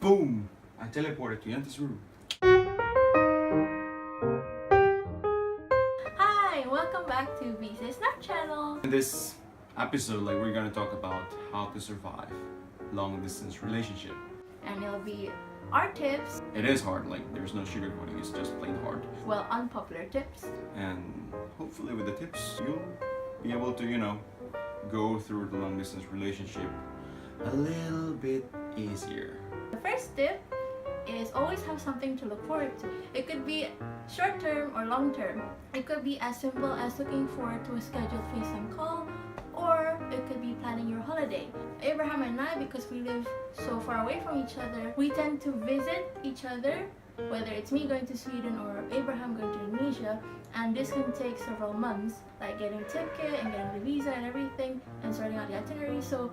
boom! I teleported to Yanta's room. Hi, welcome back to Ses Snart channel. In this episode, we're gonna talk about how to survive long distance relationship. And it'll be our tips, It is hard, there's no sugarcoating, it's just plain hard. well, unpopular tips. And hopefully with the tips, you'll be able to, go through the long distance relationship a little bit easier. The first tip is always have something to look forward to. It could be short term or long term. It could be as simple as looking forward to a scheduled FaceTime call, or it could be planning your holiday. Abraham and I, because we live so far away from each other, we tend to visit each other, whether it's me going to Sweden or Abraham going to Indonesia, and this can take several months, like getting a ticket and getting the visa and everything and sorting out the itinerary. So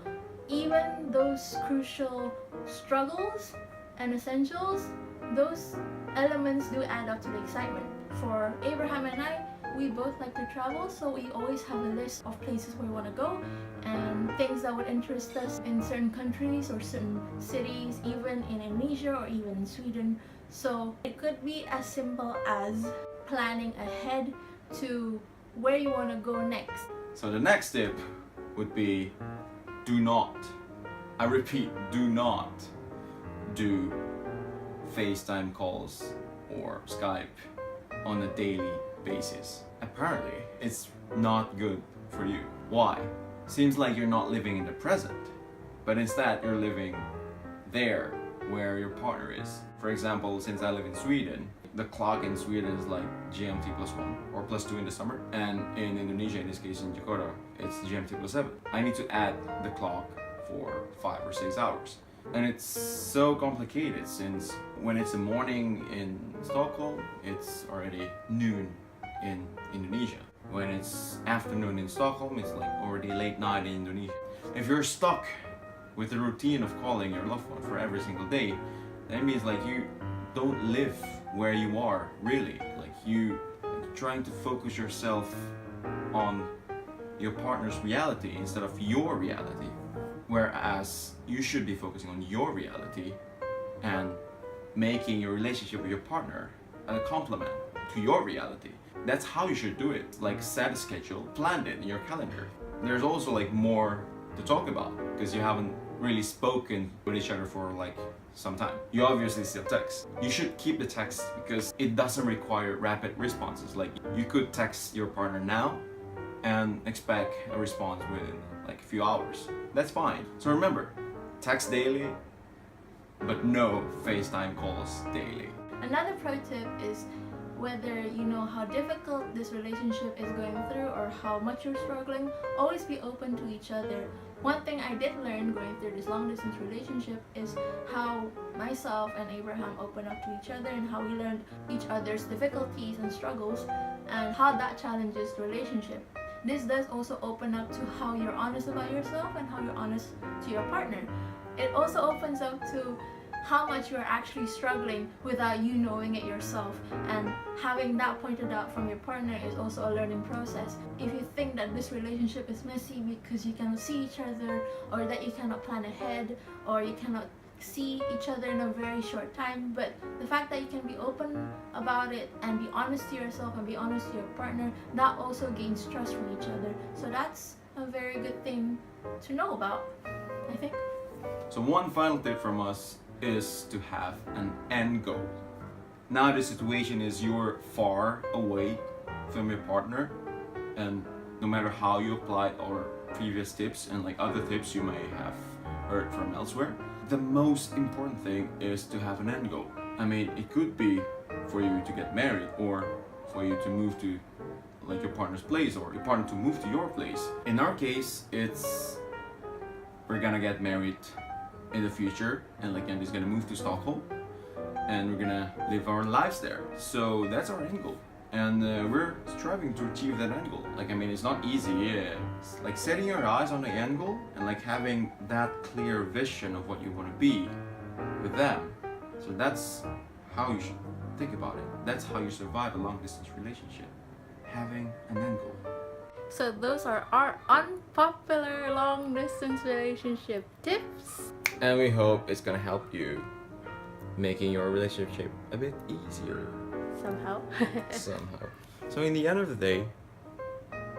even those crucial struggles and essentials, those elements do add up to the excitement. For Abraham and I, we both like to travel, so we always have a list of places where we want to go and things that would interest us in certain countries or certain cities, even in Indonesia or even in Sweden. So it could be as simple as planning ahead to where you want to go next. So the next tip would be do not, I repeat, do not do FaceTime calls or Skype on a daily basis. Apparently, it's not good for you. Why? Seems like you're not living in the present, but instead you're living there where your partner is. For example, since I live in Sweden, the clock in Sweden is like GMT +1 or +2 in the summer, and in Indonesia, in this case in Jakarta, it's GMT +7. I need to add the clock for 5 or 6 hours. And it's so complicated since when it's the morning in Stockholm, it's already noon in Indonesia. When it's afternoon in Stockholm, it's already late night in Indonesia. If you're stuck with the routine of calling your loved one for every single day, that means you don't live where you are really. You trying to focus yourself on your partner's reality instead of your reality. Whereas you should be focusing on your reality and making your relationship with your partner a complement to your reality. That's how you should do it. Set a schedule, plan it in your calendar. There's also more to talk about because you haven't really spoken with each other for some time. You obviously still text. You should keep the text because it doesn't require rapid responses. You could text your partner now and expect a response within a few hours. That's fine. So remember, text daily, but no FaceTime calls daily. Another pro tip is whether you know how difficult this relationship is going through or how much you're struggling, always be open to each other. One thing I did learn going through this long distance relationship is how myself and Abraham open up to each other and how we learned each other's difficulties and struggles and how that challenges the relationship. This does also open up to how you're honest about yourself and how you're honest to your partner. It also opens up to how much you're actually struggling without you knowing it yourself, and having that pointed out from your partner is also a learning process. If you think that this relationship is messy because you cannot see each other, or that you cannot plan ahead, or you cannot see each other in a very short time, but the fact that you can be open about it and be honest to yourself and be honest to your partner, that also gains trust from each other. So that's a very good thing to know about, I think. So one final tip from us is to have an end goal. Now the situation is you're far away from your partner, and no matter how you applied our previous tips and other tips you may have heard from elsewhere, the most important thing is to have an end goal. It could be for you to get married, or for you to move to your partner's place, or your partner to move to your place. In our case, it's we're gonna get married in the future, and Andy's gonna move to Stockholm, and we're gonna live our lives there. So that's our end goal, and we're striving to achieve that end goal. It's not easy. Yeah, it's setting your eyes on the end goal and having that clear vision of what you want to be with them. So that's how you should think about it. That's how you survive a long distance relationship, having an end goal. So those are our unpopular long distance relationship tips. And we hope it's gonna help you making your relationship a bit easier Somehow. somehow. So in the end of the day,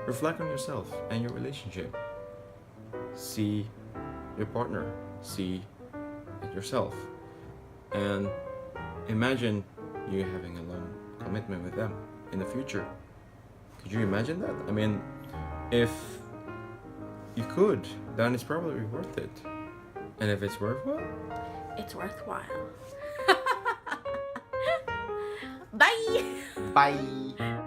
reflect on yourself and your relationship. See your partner, see yourself, and imagine you having a long commitment with them in the future. Could you imagine that? I mean, if you could, then it's probably worth it. And if it's worthwhile, It's worthwhile. Bye! bye.